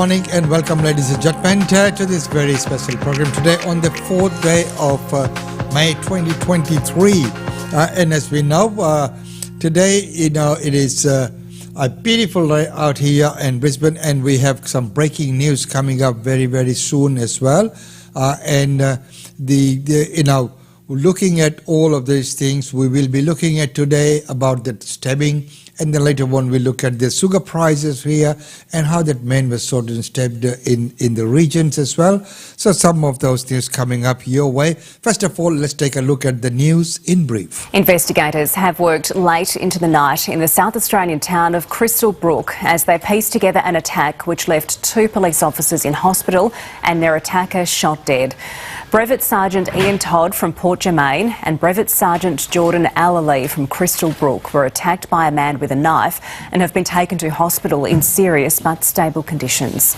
morning and welcome, ladies and gentlemen, to this very special program today on the 4th day of May 2023. And as we know, today, it is a beautiful day out here in Brisbane, and we have some breaking news coming up very, very soon as well. Looking at all of these things, we will be looking at today about the stabbing, and then later on we'll look at the sugar prices here and how that man was sort of stabbed in the regions as well. So some of those news coming up your way. First of all, let's take a look at the news in brief. Investigators have worked late into the night in the South Australian town of Crystal Brook as they pieced together an attack which left 2 police officers in hospital and their attacker shot dead. Brevet Sergeant Ian Todd from Port Germain and Brevet Sergeant Jordan Allerley from Crystal Brook were attacked by a man with a knife and have been taken to hospital in serious but stable conditions.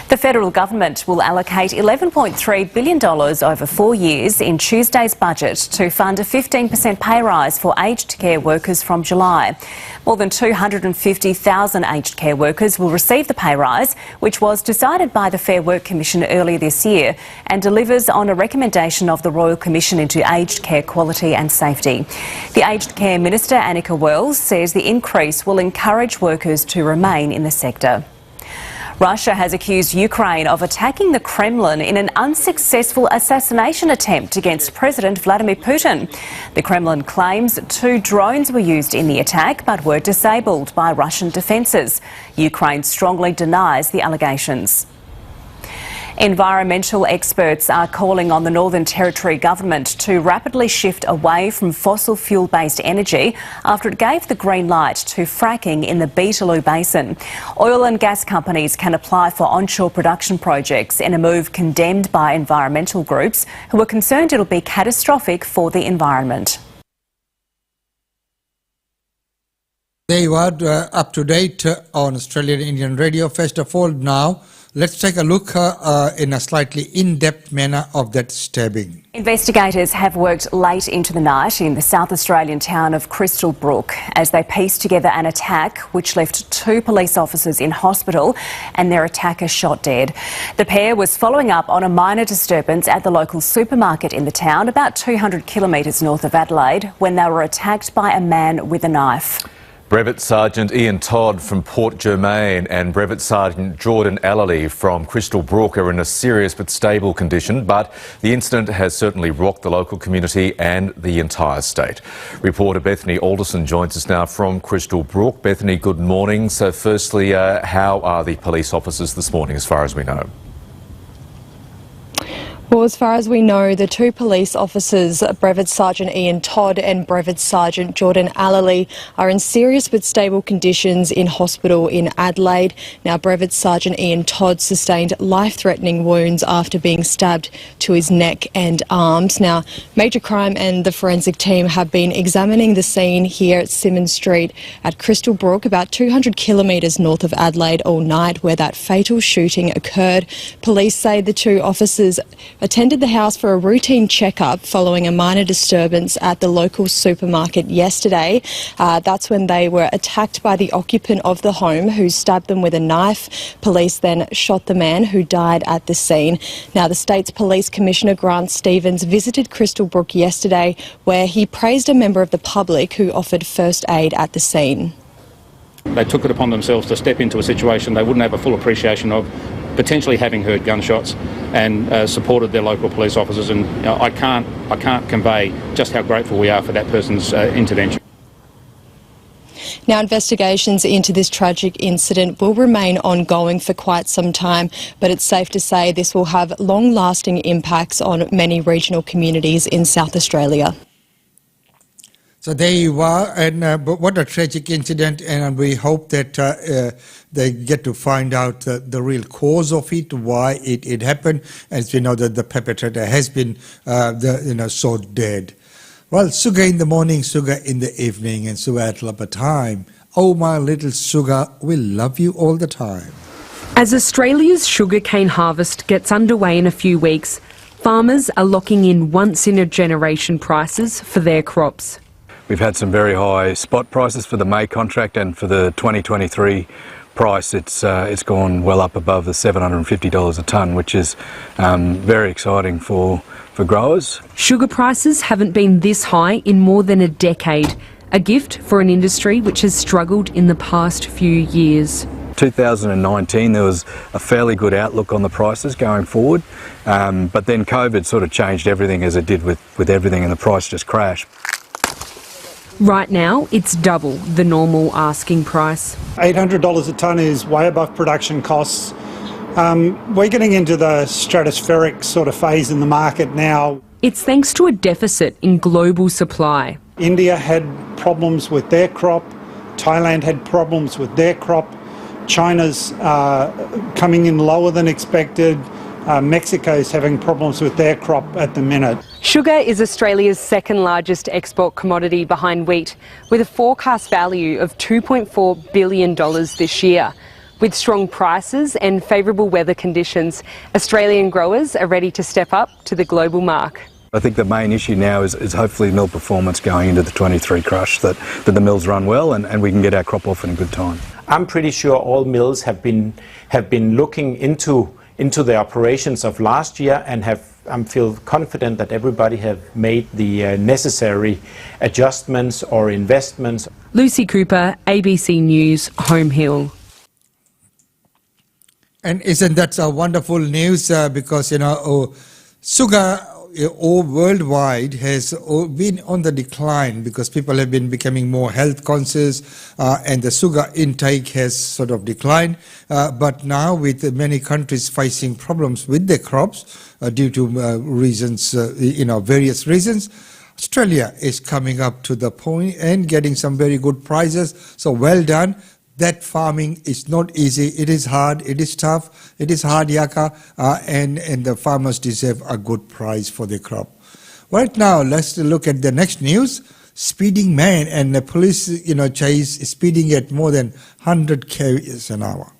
The federal government will allocate $11.3 billion over 4 years in Tuesday's budget to fund a 15% pay rise for aged care workers from July. More than 250,000 aged care workers will receive the pay rise, which was decided by the Fair Work Commission earlier this year and delivers on a recommendation of the Royal Commission into Aged Care Quality and Safety. The Aged Care Minister, Annika Wells, says the increase will encourage workers to remain in the sector. Russia has accused Ukraine of attacking the Kremlin in an unsuccessful assassination attempt against President Vladimir Putin. The Kremlin claims 2 drones were used in the attack but were disabled by Russian defences. Ukraine strongly denies the allegations. Environmental experts are calling on the Northern Territory government to rapidly shift away from fossil fuel-based energy after it gave the green light to fracking in the Beetaloo Basin. Oil and gas companies can apply for onshore production projects in a move condemned by environmental groups who are concerned it'll be catastrophic for the environment. There you are, up to date on Australian Indian Radio. First of all, now, let's take a look in a slightly in-depth manner of that stabbing. Investigators have worked late into the night in the South Australian town of Crystal Brook as they pieced together an attack which left 2 police officers in hospital and their attacker shot dead. The pair was following up on a minor disturbance at the local supermarket in the town, about 200 kilometres north of Adelaide, when they were attacked by a man with a knife. Brevet Sergeant Ian Todd from Port Germain and Brevet Sergeant Jordan Allerley from Crystal Brook are in a serious but stable condition, but the incident has certainly rocked the local community and the entire state. Reporter Bethany Alderson joins us now from Crystal Brook. Bethany, good morning. So firstly, how are the police officers this morning as far as we know? Well, as far as we know, the 2 police officers, Brevet Sergeant Ian Todd and Brevet Sergeant Jordan Allerley, are in serious but stable conditions in hospital in Adelaide. Now, Brevet Sergeant Ian Todd sustained life-threatening wounds after being stabbed to his neck and arms. Now, Major Crime and the forensic team have been examining the scene here at Symonds Street at Crystal Brook, about 200 kilometres north of Adelaide, all night, where that fatal shooting occurred. Police say the 2 officers attended the house for a routine checkup following a minor disturbance at the local supermarket yesterday. That's when they were attacked by the occupant of the home, who stabbed them with a knife. Police then shot the man, who died at the scene. Now, the state's Police Commissioner Grant Stevens visited Crystal Brook yesterday, where he praised a member of the public who offered first aid at the scene. They took it upon themselves to step into a situation they wouldn't have a full appreciation of, potentially having heard gunshots, and supported their local police officers. And I can't convey just how grateful we are for that person's intervention. Now, investigations into this tragic incident will remain ongoing for quite some time, but it's safe to say this will have long-lasting impacts on many regional communities in South Australia. So there you are, and but what a tragic incident, and we hope that they get to find out the real cause of it, why it happened, as we know that the perpetrator has been so dead. Well, sugar in the morning, sugar in the evening, and sugar at supper time. Oh, my little sugar, we'll love you all the time. As Australia's sugarcane harvest gets underway in a few weeks, farmers are locking in once-in-a-generation prices for their crops. We've had some very high spot prices for the May contract and for the 2023 price, it's gone well up above the $750 a tonne, which is very exciting for growers. Sugar prices haven't been this high in more than a decade, a gift for an industry which has struggled in the past few years. 2019 there was a fairly good outlook on the prices going forward, but then COVID sort of changed everything, as it did with everything, and the price just crashed. Right now, it's double the normal asking price. $800 a tonne is way above production costs. We're getting into the stratospheric sort of phase in the market now. It's thanks to a deficit in global supply. India had problems with their crop, Thailand had problems with their crop, China's coming in lower than expected, Mexico's having problems with their crop at the minute. Sugar is Australia's second largest export commodity behind wheat, with a forecast value of $2.4 billion this year. With strong prices and favourable weather conditions, Australian growers are ready to step up to the global mark. I think the main issue now is hopefully mill performance going into the 23 crush, that the mills run well and we can get our crop off in a good time. I'm pretty sure all mills have been looking into the operations of last year and I feel confident that everybody have made the necessary adjustments or investments. Lucy Cooper, ABC News, Home Hill. And isn't that wonderful news? Because, sugar all worldwide has been on the decline because people have been becoming more health conscious and the sugar intake has sort of declined. But now with many countries facing problems with their crops due to reasons, various reasons, Australia is coming up to the point and getting some very good prices. So well done. That farming is not easy. It is hard. It is tough. It is hard yakka, and the farmers deserve a good price for their crop. Right now, let's look at the next news. Speeding man and the police, chase speeding at more than 100 km an hour.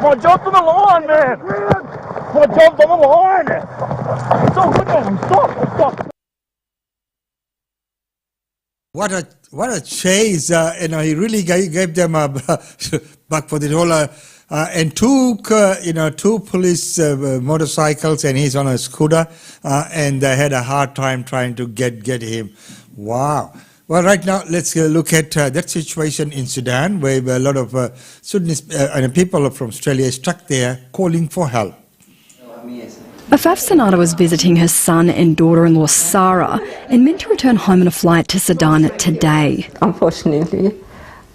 I jumped on the line, man. I jumped on the line. It's all good, man. Stop. What a chase! He really gave them a buck for the dollar, and took two police motorcycles, and he's on a scooter, and they had a hard time trying to get him. Wow. Well, right now, let's look at that situation in Sudan, where a lot of Sudanese people from Australia are stuck there calling for help. Afaf Sanada was visiting her son and daughter-in-law Sarah and meant to return home on a flight to Sudan today. Unfortunately,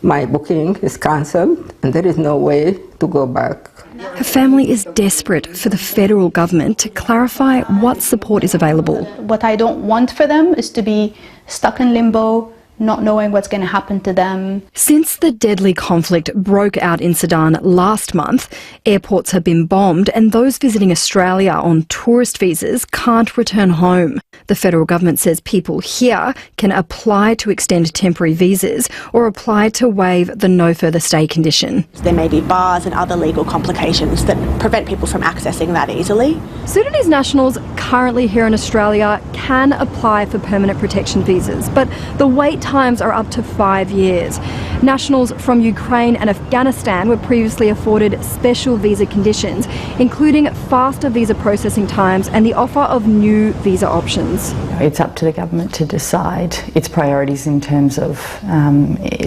my booking is cancelled and there is no way to go back. Her family is desperate for the federal government to clarify what support is available. What I don't want for them is to be stuck in limbo, not knowing what's going to happen to them. Since the deadly conflict broke out in Sudan last month, airports have been bombed and those visiting Australia on tourist visas can't return home. The federal government says people here can apply to extend temporary visas or apply to waive the no further stay condition. There may be bars and other legal complications that prevent people from accessing that easily. Sudanese nationals currently here in Australia can apply for permanent protection visas, but the wait times are up to 5 years. Nationals from Ukraine and Afghanistan were previously afforded special visa conditions, including faster visa processing times and the offer of new visa options. It's up to the government to decide its priorities in terms of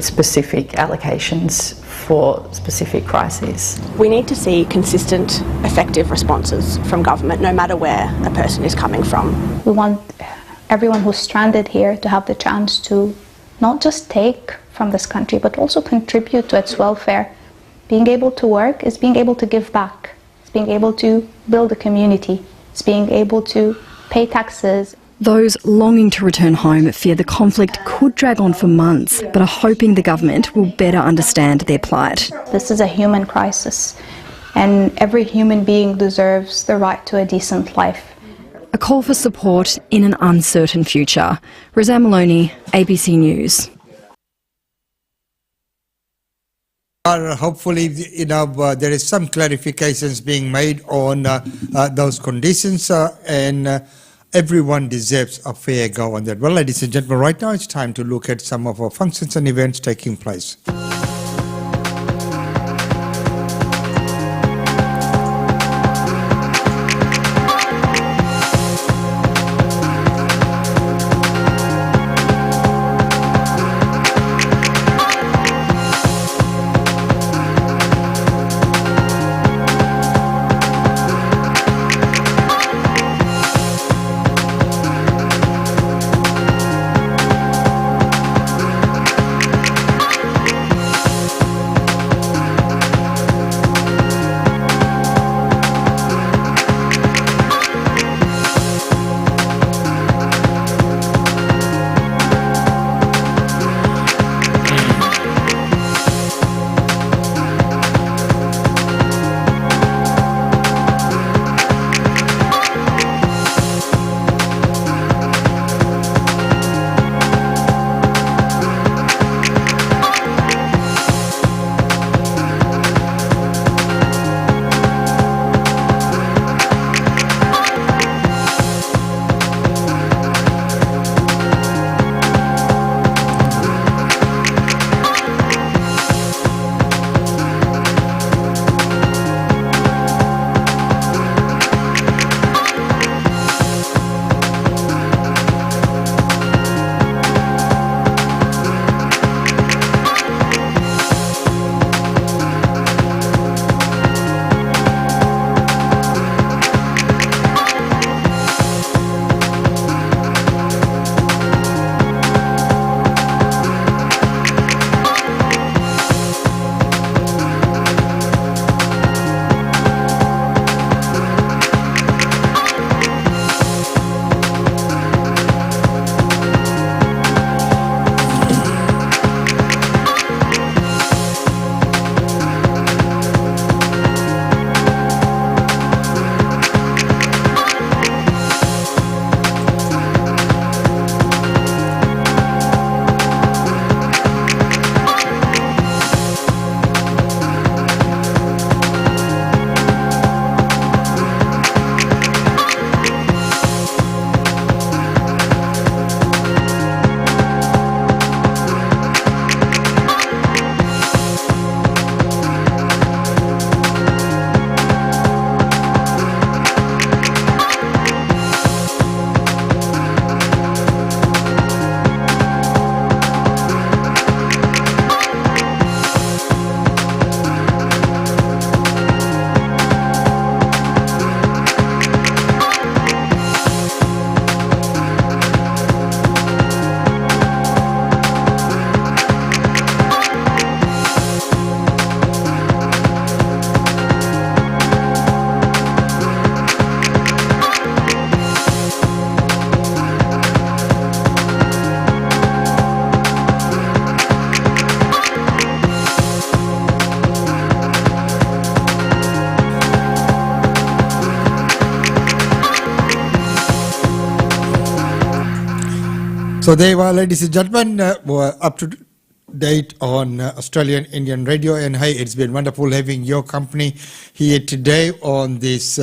specific allocations for specific crises. We need to see consistent, effective responses from government, no matter where a person is coming from. We want everyone who's stranded here to have the chance to not just take from this country, but also contribute to its welfare. Being able to work is being able to give back. It's being able to build a community. It's being able to pay taxes. Those longing to return home fear the conflict could drag on for months, but are hoping the government will better understand their plight. This is a human crisis, and every human being deserves the right to a decent life. A call for support in an uncertain future. Razan Maloney, ABC News. Hopefully, there is some clarifications being made on those conditions, and everyone deserves a fair go on that. Well, ladies and gentlemen, right now it's time to look at some of our functions and events taking place. So there were, ladies and gentlemen, were up to date on Australian Indian Radio. And hey, it's been wonderful having your company here today on this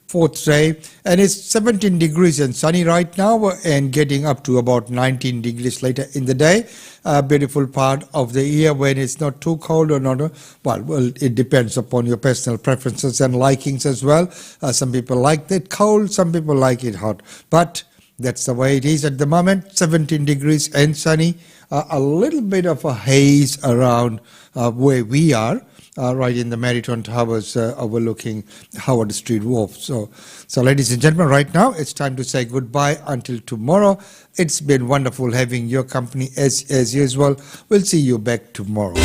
fourth day. And it's 17 degrees and sunny right now and getting up to about 19 degrees later in the day. A beautiful part of the year when it's not too cold or not. Well, it depends upon your personal preferences and likings as well. Some people like it cold, some people like it hot. But that's the way it is at the moment, 17 degrees and sunny. A little bit of a haze around where we are, right in the Meriton Towers overlooking Howard Street Wharf. So ladies and gentlemen, right now it's time to say goodbye until tomorrow. It's been wonderful having your company as usual. We'll see you back tomorrow.